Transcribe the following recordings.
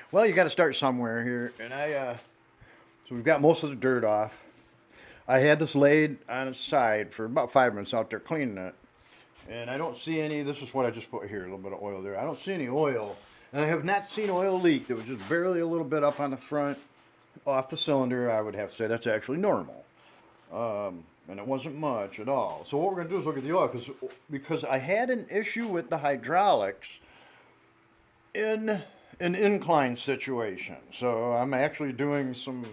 Well, you got to start somewhere here, and so we've got most of the dirt off. I had this laid on its side for about 5 minutes out there cleaning it, and I don't see any. This is what I just put here, a little bit of oil there. I don't see any oil, and I have not seen oil leak. There was just barely a little bit up on the front, off the cylinder. I would have to say that's actually normal, and it wasn't much at all. So what we're going to do is look at the oil because I had an issue with the hydraulics in an incline situation. So I'm actually doing some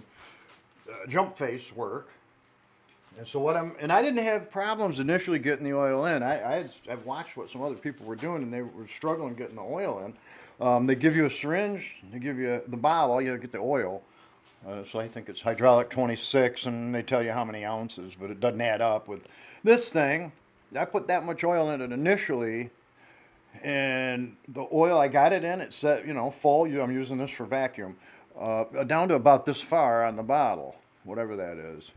jump face work. And so and I didn't have problems initially getting the oil in. I've watched what some other people were doing, and they were struggling getting the oil in. They give you a syringe, they give you the bottle, you get the oil. So I think it's hydraulic 26, and they tell you how many ounces, but it doesn't add up with this thing. I put that much oil in it initially, and the oil I got it in, it said, full. I'm using this for vacuum, down to about this far on the bottle, whatever that is.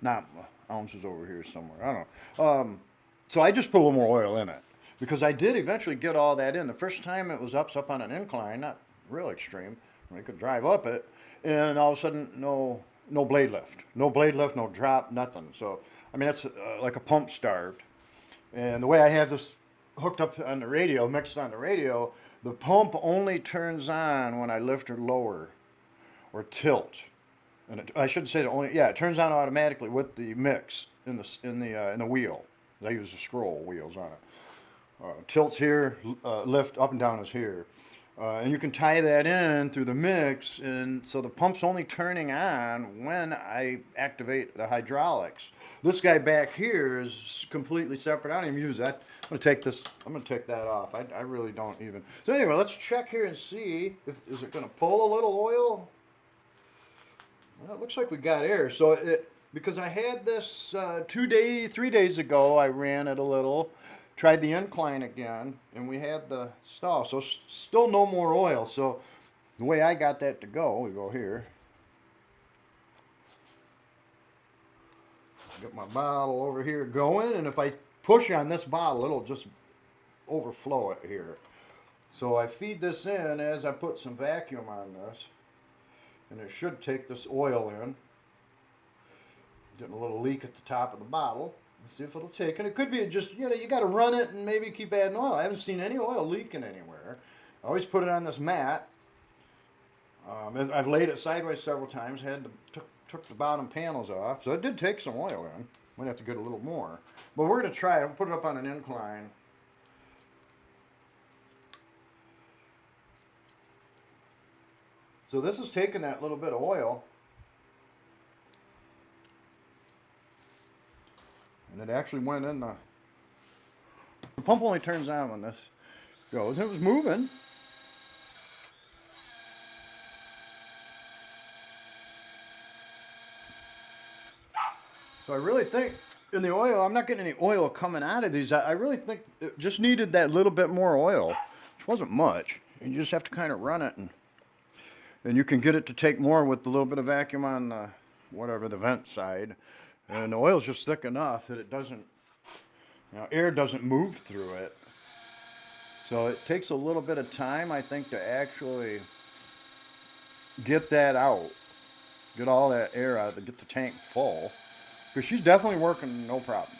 Not ounces over here somewhere. I don't know. So I just put a little more oil in it because I did eventually get all that in. The first time it was up on an incline, not real extreme. I could drive up it, and all of a sudden, no blade lift, no drop, nothing. So I mean, that's like a pump starved. And the way I have this hooked up on the radio, mixed on the radio, the pump only turns on when I lift or lower or tilt. And I should say it turns on automatically with the mix in the wheel. I use the scroll wheels on it. Tilts here, lift up and down is here. And you can tie that in through the mix, and so the pump's only turning on when I activate the hydraulics. This guy back here is completely separate. I don't even use that. I'm gonna take that off. I really don't even. So anyway, let's check here and see is it gonna pull a little oil? Well, it looks like we got air. So because I had this 3 days ago, I ran it a little. Tried the incline again, and we had the stall. So still no more oil. So the way I got that to go, we go here. Get my bottle over here going, and if I push on this bottle, it'll just overflow it here. So I feed this in as I put some vacuum on this, and it should take this oil in. Getting a little leak at the top of the bottle. Let's see if it'll take. And it could be just, you got to run it and maybe keep adding oil. I haven't seen any oil leaking anywhere. I always put it on this mat. I've laid it sideways several times. Took the bottom panels off. So it did take some oil in. Might have to get a little more. But we're going to try it. I'll put it up on an incline. So this is taking that little bit of oil. And it actually went in the pump only turns on when this goes. It was moving. So I really think in the oil, I'm not getting any oil coming out of these. I really think it just needed that little bit more oil, which wasn't much. And you just have to kind of run it, and you can get it to take more with a little bit of vacuum on the vent side. And the oil's just thick enough that it doesn't, air doesn't move through it. So it takes a little bit of time, I think, to actually get that out. Get all that air out, to get the tank full. Because she's definitely working no problem.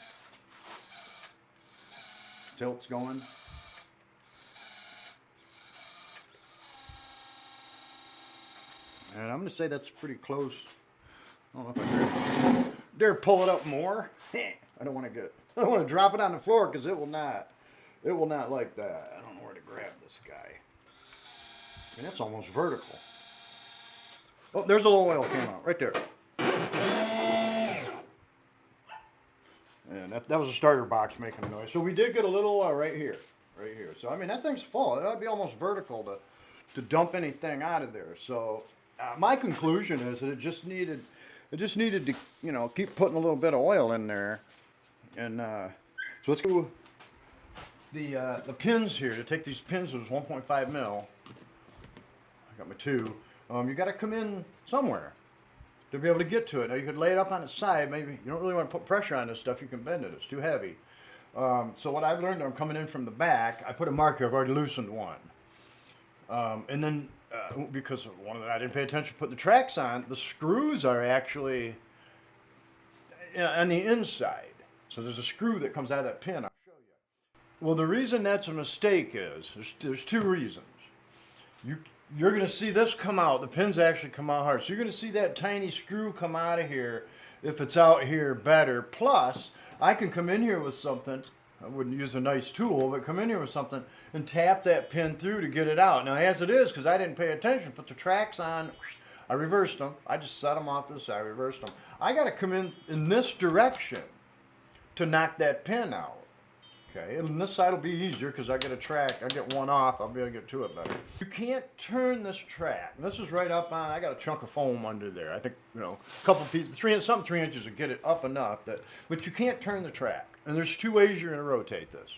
Tilt's going. And I'm going to say that's pretty close. I don't know if I dare pull it up more. I don't want to drop it on the floor because it will not like that. I don't know where to grab this guy. And it's almost vertical. Oh, there's a little oil came out right there. And that was a starter box making a noise. So we did get a little right here. So I mean that thing's full. It ought to be almost vertical to dump anything out of there. So my conclusion is that it just needed to, keep putting a little bit of oil in there. And so let's go the pins here. To take these pins, it was 1.5 mil. I got my 2. You got to come in somewhere to be able to get to it. Now you could lay it up on its side. Maybe you don't really want to put pressure on this stuff. You can bend it. It's too heavy. So what I've learned, I'm coming in from the back. I put a marker. I've already loosened one. And then because I didn't pay attention to putting the tracks on. The screws are actually on the inside. So there's a screw that comes out of that pin. I'll show you. Well, the reason that's a mistake is there's two reasons. You're going to see this come out. The pins actually come out hard. So you're going to see that tiny screw come out of here if it's out here better. Plus, I can come in here with something. I wouldn't use a nice tool, but come in here with something and tap that pin through to get it out. Now, as it is, because I didn't pay attention, put the tracks on, I reversed them. I just set them off this side, reversed them. I got to come in this direction to knock that pin out. Okay, and this side will be easier because I get a track. I get one off, I'll be able to get to it better. You can't turn this track. And this is right up on, I got a chunk of foam under there. I think, a couple pieces, 3 inches to get it up enough that, but you can't turn the track. And there's 2 ways you're going to rotate this.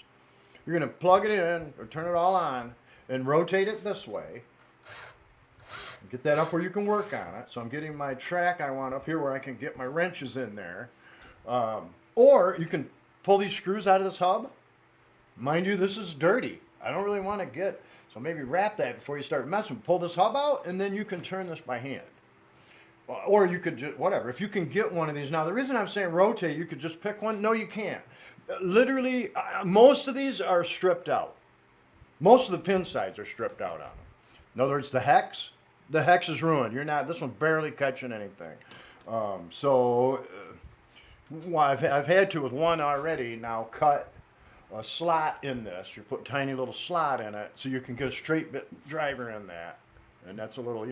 You're going to plug it in or turn it all on and rotate it this way. Get that up where you can work on it. So I'm getting my track I want up here where I can get my wrenches in there. Or you can pull these screws out of this hub. Mind you, this is dirty. I don't really want to get, so maybe wrap that before you start messing. Pull this hub out, and then you can turn this by hand. Or you could just, whatever, if you can get one of these. Now, the reason I'm saying rotate, you could just pick one. No, you can't. Literally, most of these are stripped out. Most of the pin sides are stripped out on them. In other words, the hex is ruined. This one's barely catching anything. Well, I've had to with one already now cut a slot in this. You put a tiny little slot in it so you can get a straight bit driver in that. And that's a little,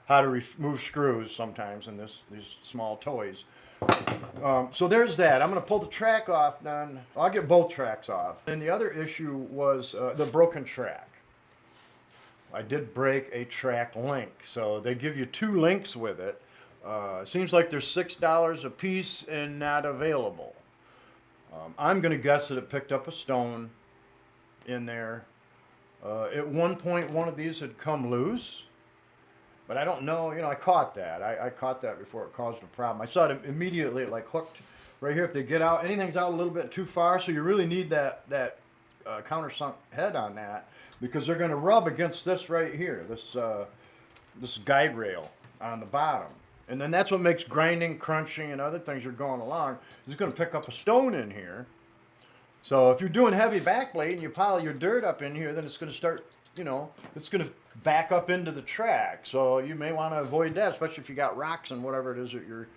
how to remove screws sometimes in these small toys. So there's that. I'm going to pull the track off then. I'll get both tracks off. And the other issue was the broken track. I did break a track link. So they give you 2 links with it. Seems like they're $6 a piece and not available. I'm going to guess that it picked up a stone in there. At one point, one of these had come loose, but I don't know. I caught that. I caught that before it caused a problem. I saw it immediately. It like hooked right here. If they get out, anything's out a little bit too far, so you really need that countersunk head on that because they're going to rub against this right here, this guide rail on the bottom. And then that's what makes grinding, crunching, and other things are going along. It's going to pick up a stone in here. So if you're doing heavy backblade and you pile your dirt up in here, then it's going to start, it's going to back up into the track. So you may want to avoid that, especially if you got rocks and whatever it is that you're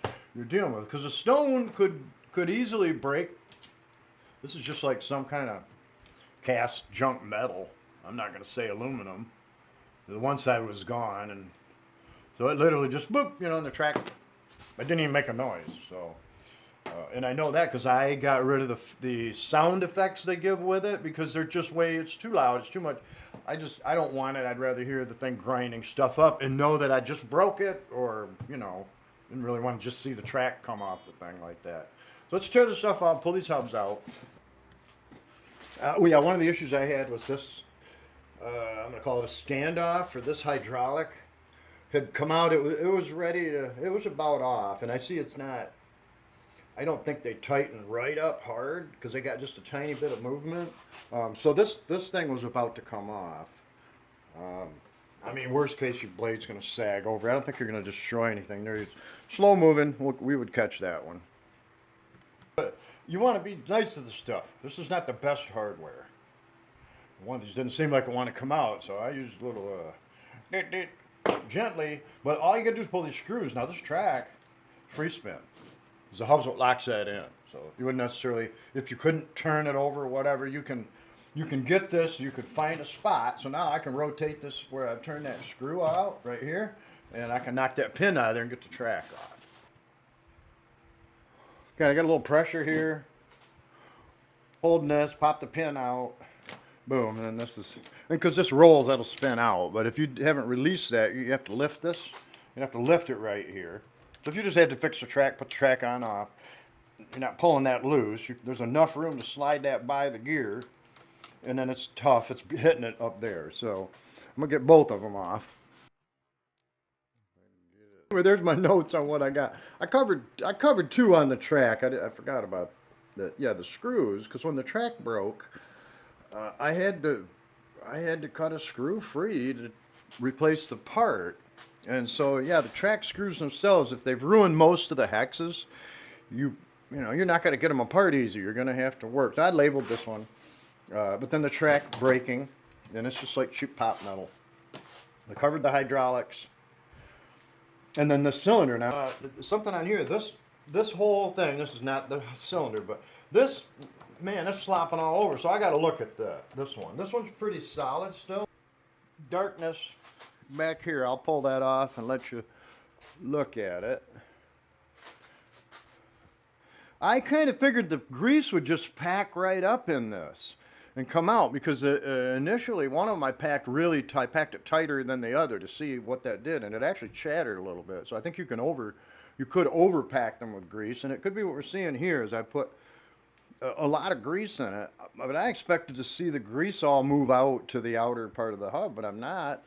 dealing with. Because a stone could easily break. This is just like some kind of cast junk metal. I'm not going to say aluminum. The one side was gone, and so it literally just boop, and the track, I didn't even make a noise. So, and I know that because I got rid of the sound effects they give with it because they're just it's too loud, it's too much. I don't want it. I'd rather hear the thing grinding stuff up and know that I just broke it, or didn't really want to just see the track come off the thing like that. So let's tear this stuff out, pull these hubs out. One of the issues I had was this. I'm going to call it a standoff for this hydraulic. Had come out, it was ready to, it was about off, and I see it's not, I don't think they tightened right up hard, because they got just a tiny bit of movement. So this thing was about to come off. I mean, worst case, your blade's going to sag over. I don't think you're going to destroy anything. They're slow moving, we would catch that one. But you want to be nice to the stuff. This is not the best hardware. One of these didn't seem like it wanted to come out, so I used a little, gently, but all you gotta do is pull these screws. Now this track, free spin. The hub's what locks that in. So you wouldn't necessarily, if you couldn't turn it over or whatever, you can get this, you could find a spot. So now I can rotate this where I turn that screw out right here, and I can knock that pin out of there and get the track off. Okay, I got a little pressure here. Holding this, pop the pin out. Boom, and then this is, because this rolls, that'll spin out. But if you haven't released that, you have to lift this. You have to lift it right here. So if you just had to fix the track, put the track on off, you're not pulling that loose. There's enough room to slide that by the gear, and then it's tough. It's hitting it up there. So I'm gonna get both of them off. Anyway, there's my notes on what I got. I covered 2 on the track. I forgot about the screws, because when the track broke, I had to cut a screw free replace the part. And so, yeah, the track screws themselves, if they've ruined most of the hexes, you know, you're not going to get them apart easy. You're going to have to work. So I labeled this one. But then the track breaking, and it's just like cheap pop metal. I covered the hydraulics. And then the cylinder. Now, something on here, this whole thing, this is not the cylinder, but this, man, it's slopping all over. So I got to look at this one. This one's pretty solid still. Darkness back here. I'll pull that off and let you look at it. I kind of figured the grease would just pack right up in this and come out, because initially one of them I packed really tight, packed it tighter than the other to see what that did, and it actually chattered a little bit. So I think you could overpack them with grease, and it could be what we're seeing here is I put a lot of grease in it, but I expected to see the grease all move out to the outer part of the hub, but I'm not.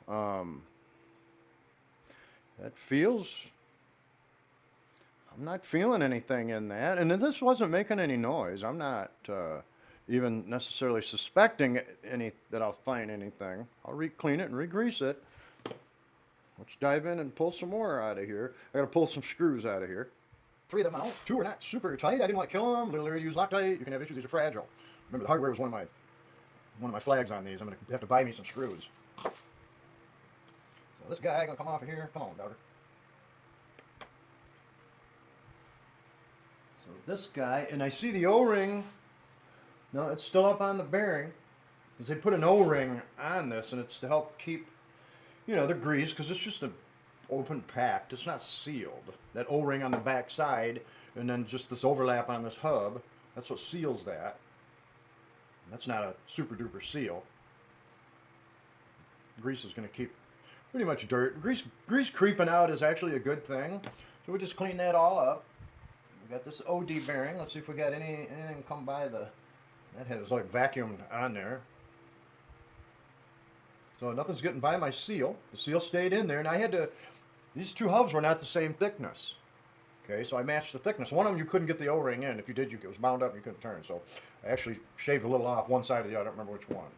That feels, I'm not feeling anything in that, and this wasn't making any noise. I'm not even necessarily suspecting that I'll find anything. I'll re-clean it and re-grease it. Let's dive in and pull some more out of here. I gotta pull some screws out of here. 3 of them out. 2 are not super tight. I didn't want to kill them. Literally use Loctite. You can have issues. These are fragile. Remember, the hardware was one of my flags on these. I'm gonna have to buy me some screws. So this guy gonna come off of here. Come on, daughter. So this guy, and I see the O-ring. No, it's still up on the bearing, because they put an O-ring on this, and it's to help keep, you know, the grease, because it's just an open packed. It's not sealed. That O-ring on the back side, and then just this overlap on this hub, that's what seals that. That's not a super duper seal. Grease is going to keep pretty much dirt. Grease creeping out is actually a good thing. So we just clean that all up. We got this OD bearing. Let's see if we got anything come by the. That head is like vacuumed on there. So nothing's getting by my seal. The seal stayed in there, and I had to. These 2 hubs were not the same thickness. Okay, so I matched the thickness. One of them you couldn't get the O-ring in. If you did, it was bound up and you couldn't turn. So I actually shaved a little off one side of the other. I don't remember which one.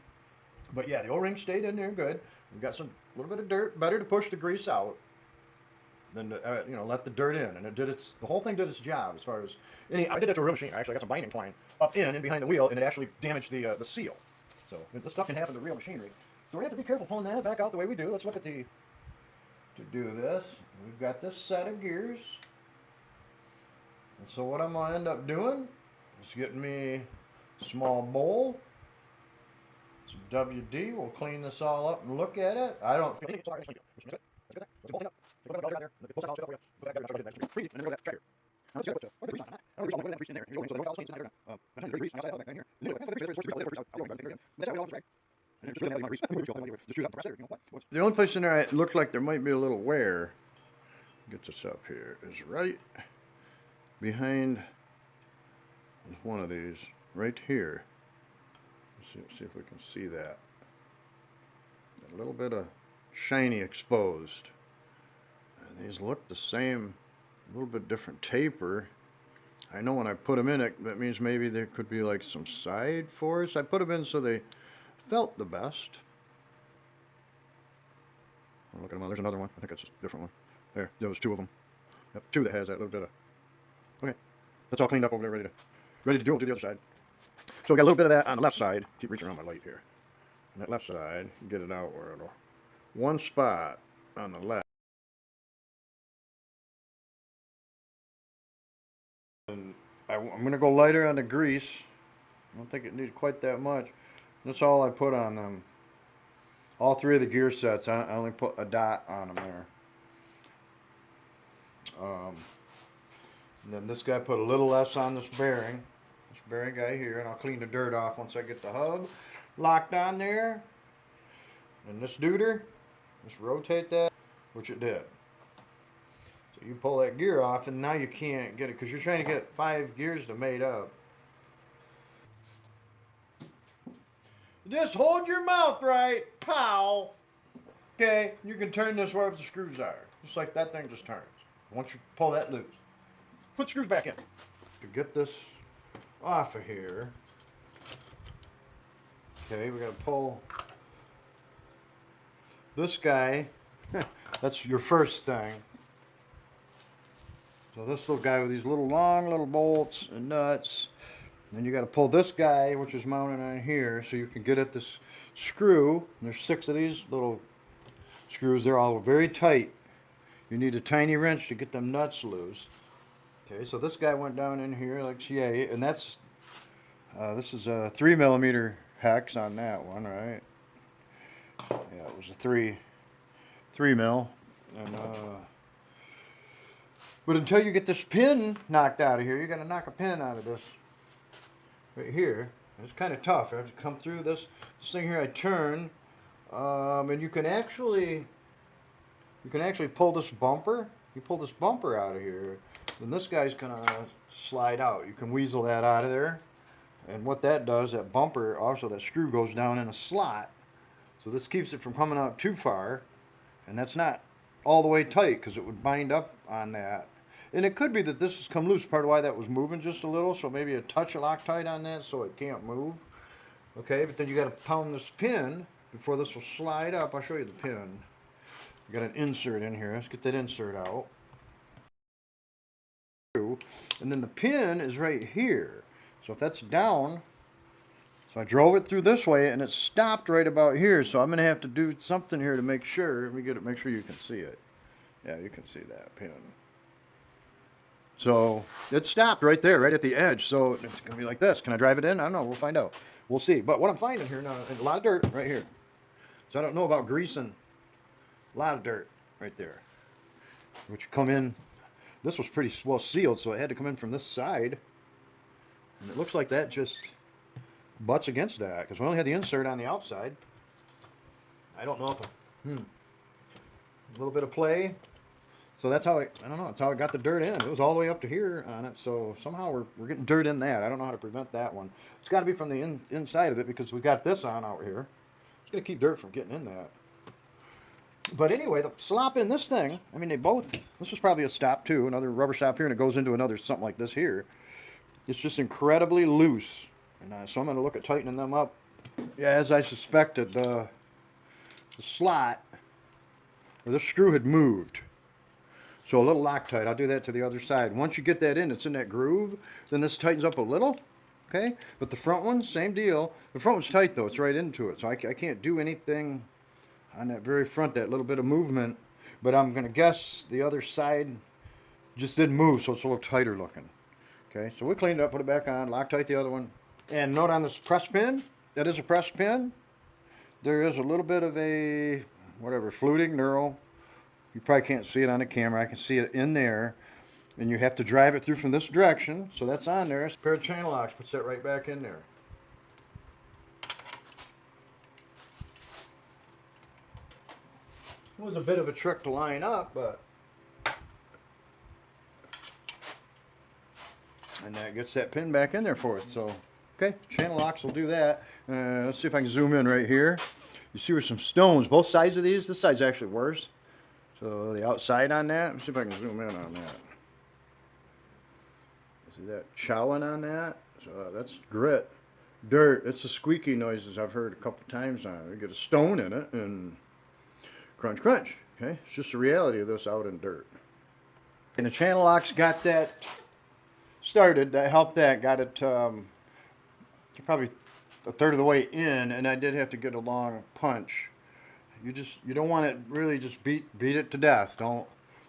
But yeah, the O-ring stayed in there good. We got a little bit of dirt. Better to push the grease out than to, you know, let the dirt in. And the whole thing did its job as far as I did it to a real machine. I actually got some binding twine up in behind the wheel, and it actually damaged the seal. So this stuff can happen to real machinery. So we have to be careful pulling that back out the way we do. Let's look at to do this. We've got this set of gears. And so what I'm going to end up doing is getting me a small bowl, some WD. We'll clean this all up and look at it. I don't feel the only place in there it looked like there might be a little wear. Get this up here. Is right behind one of these, right here. Let's see if we can see that. A little bit of shiny exposed. And these look the same, a little bit different taper. I know when I put them in, that means maybe there could be like some side force. I put them in so they felt the best. Oh, look at them. There's another one. I think that's a different one. There was 2 of them. Yep, 2 that has that little bit of. Okay, that's all cleaned up over there, ready to do it to the other side. So we got a little bit of that on the left side. Keep reaching around my light here. On that left side, get it out where it'll. One spot on the left. And I'm going to go lighter on the grease. I don't think it needs quite that much. That's all I put on them. All 3 of the gear sets, I only put a dot on them there. And then this guy put a little less on this bearing guy here, and I'll clean the dirt off once I get the hub locked on there. And this duder, just rotate that, which it did. So you pull that gear off, and now you can't get it because you're trying to get 5 gears to mate up. Just hold your mouth right, pow. Okay, you can turn this wherever the screws are, just like that thing just turns. Once you pull that loose, put screws back in. To get this off of here, okay, we got to pull this guy, that's your first thing. So this little guy with these little long little bolts and nuts. Then you got to pull this guy, which is mounted on here, so you can get at this screw. And there's 6 of these little screws. They're all very tight. You need a tiny wrench to get them nuts loose. Okay, so this guy went down in here like yay, and that's this is a 3mm hex on that one, right? Yeah, it was a 3 mil, and but until you get this pin knocked out of here, you got to knock a pin out of this right here. It's kind of tough. I have to come through this thing here. I turn, and you can actually pull this bumper. You pull this bumper out of here, then this guy's gonna slide out. You can weasel that out of there, and what that does, that bumper, also that screw goes down in a slot, so this keeps it from coming out too far, and that's not all the way tight because it would bind up on that. And it could be that this has come loose, part of why that was moving just a little, so maybe a touch of Loctite on that so it can't move. Okay, but then you got to pound this pin before this will slide up. I'll show you the pin. You got an insert in here. Let's get that insert out. And then the pin is right here. So if that's down, so I drove it through this way and it stopped right about here. So I'm going to have to do something here to make sure. Let me get it, make sure you can see it. Yeah, you can see that pin. So it stopped right there, right at the edge. So it's going to be like this. Can I drive it in? I don't know. We'll find out. We'll see. But what I'm finding here now, a lot of dirt right here. So I don't know about greasing. A lot of dirt right there. Which come in. This was pretty well sealed, so it had to come in from this side. And it looks like that just butts against that because we only had the insert on the outside. I don't know if a little bit of play. So that's how I don't know, that's how I got the dirt in. It was all the way up to here on it, so somehow we're getting dirt in that. I don't know how to prevent that one. It's got to be from the inside of it because we got this on out here. It's going to keep dirt from getting in that. But anyway, the slop in this thing, I mean, this was probably a stop too, another rubber stop here, and it goes into another something like this here. It's just incredibly loose. And so I'm going to look at tightening them up. Yeah, as I suspected, the slot, or the screw had moved. So a little Loctite, I'll do that to the other side. Once you get that in, it's in that groove, then this tightens up a little, okay? But the front one, same deal. The front one's tight though, it's right into it. So I can't do anything on that very front, that little bit of movement. But I'm gonna guess the other side just didn't move, so it's a little tighter looking. Okay, so we cleaned it up, put it back on, Loctite the other one. And note on this press pin, that is a press pin. There is a little bit of a, whatever, fluting knurl. You probably can't see it on the camera. I can see it in there. And you have to drive it through from this direction. So that's on there. A pair of channel locks puts that right back in there. It was a bit of a trick to line up, but... And that gets that pin back in there for us. So, okay, channel locks will do that. Let's see if I can zoom in right here. You see where some stones, both sides of these. This side's actually worse. So the outside on that, let's see if I can zoom in on that. See that chowing on that? So that's grit. Dirt, it's the squeaky noises I've heard a couple times on it. You get a stone in it and crunch, crunch. Okay, it's just the reality of this out in dirt. And the channel locks got that started, that helped that, got it probably a third of the way in, and I did have to get a long punch. You don't want it really just beat it to death.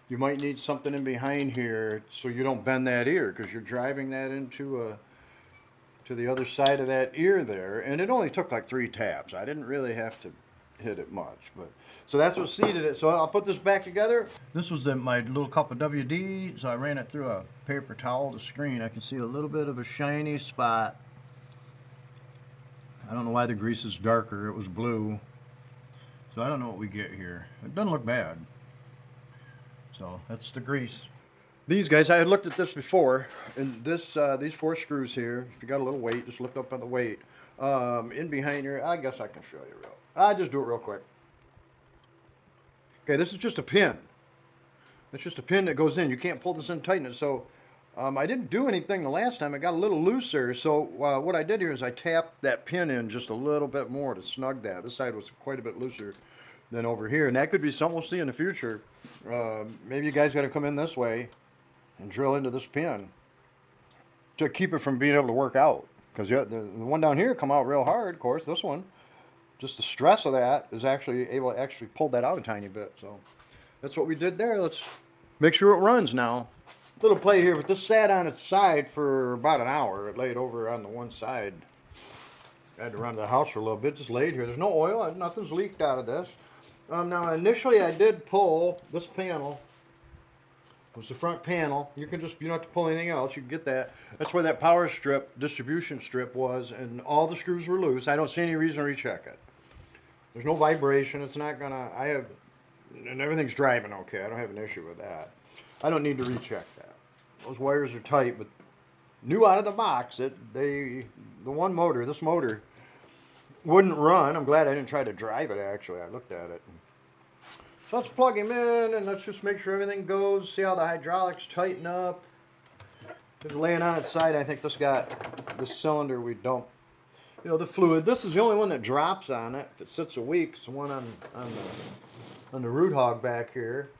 You might need something in behind here so you don't bend that ear because you're driving that into to the other side of that ear there. And it only took like 3 taps. I didn't really have to hit it much, but so that's what seated it. So I'll put this back together. This was my little cup of WD, so I ran it through a paper towel to screen. I can see a little bit of a shiny spot. I don't know why the grease is darker. It was blue. So I don't know what we get here. It doesn't look bad. So that's the grease. These guys, I had looked at this before, and this these 4 screws here, if you got a little weight, just lift up on the weight. In behind here, I guess I can show you I'll just do it real quick. Okay, this is just a pin. It's just a pin that goes in. You can't pull this in and tighten it. So I didn't do anything the last time. It got a little looser. So what I did here is I tapped that pin in just a little bit more to snug that. This side was quite a bit looser. than over here. And that could be something we'll see in the future. Maybe you guys got to come in this way and drill into this pin to keep it from being able to work out. Because the one down here come out real hard, of course. This one, just the stress of that is actually able to actually pull that out a tiny bit. So that's what we did there. Let's make sure it runs now. Little play here, but this sat on its side for about an hour. It laid over on the one side. I had to run to the house for a little bit, just laid here. There's no oil, nothing's leaked out of this. Now initially I did pull this panel. It was the front panel. You don't have to pull anything else. You can get that. That's where that power strip, distribution strip was, and all the screws were loose. I don't see any reason to recheck it. There's no vibration. It's not gonna, and everything's driving okay. I don't have an issue with that. I don't need to recheck that. Those wires are tight, but new out of the box, the one motor, this motor, wouldn't run. I'm glad I didn't try to drive it, actually. I looked at it. So let's plug him in, and let's just make sure everything goes. See how the hydraulics tighten up. Just laying on its side, I think this cylinder we dump. You know, the fluid. This is the only one that drops on it. If it sits a week, it's the one on the root hog back here,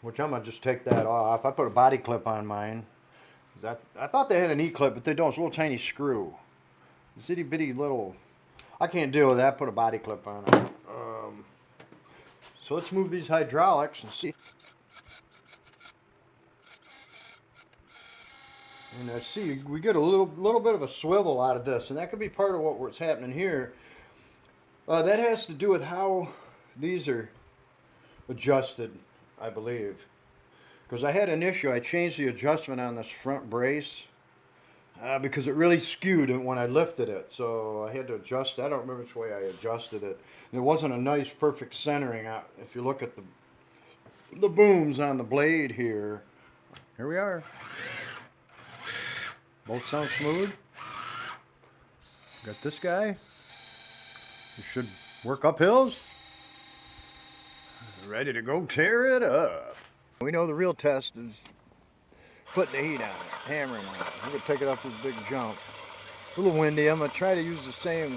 which I'm going to just take that off. I put a body clip on mine. I thought they had an E-clip, but they don't. It's a little tiny screw. This itty bitty little... I can't deal with that. Put a body clip on it. So let's move these hydraulics and see. And I see we get a little bit of a swivel out of this, and that could be part of what's happening here. That has to do with how these are adjusted, I believe. Because I had an issue. I changed the adjustment on this front brace because it really skewed when I lifted it. So I had to adjust. I don't remember which way I adjusted it. And it wasn't a nice, perfect centering. If you look at the booms on the blade here. Here we are. Both sound smooth. Got this guy. You should work up hills. Ready to go tear it up. We know the real test is putting the heat on it, hammering on it. I'm going to take it up this big jump. A little windy. I'm going to try to use the same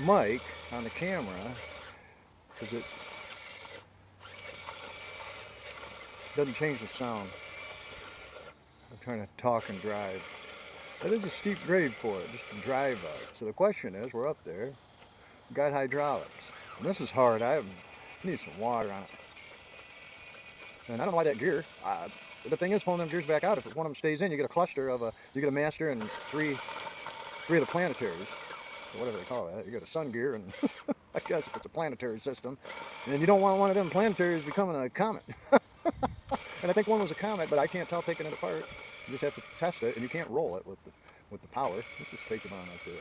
mic on the camera because it doesn't change the sound. I'm trying to talk and drive. That is a steep grade for it, just to drive up. So the question is, we're up there, we've got hydraulics. And this is hard. I need some water on it. And I don't know why that gear, the thing is pulling them gears back out. If one of them stays in, you get a cluster of you get a master and three of the planetaries. So whatever they call that. You get a sun gear and I guess if it's a planetary system. And you don't want one of them planetaries becoming a comet. And I think one was a comet, but I can't tell taking it apart. You just have to test it, and you can't roll it with the power. Let's just take it on up there.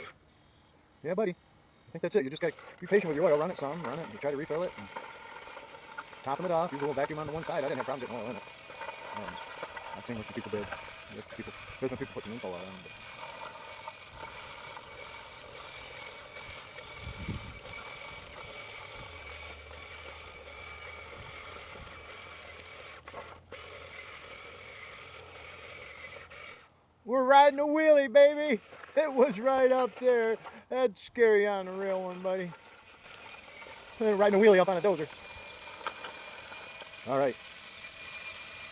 Yeah, buddy. I think that's it. You just got to be patient with your oil. Run it, and try to refill it. And topping it off. Use a little vacuum on the one side. I didn't have problems getting oil in it. I've seen what some people did. There's some people putting info on it. We're riding a wheelie, baby. It was right up there. That's scary on the real one, buddy. Riding a wheelie up on a dozer. All right.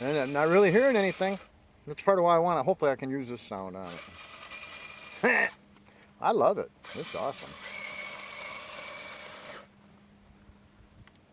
And I'm not really hearing anything. That's part of why I want to. Hopefully I can use this sound on it. I love it. It's awesome.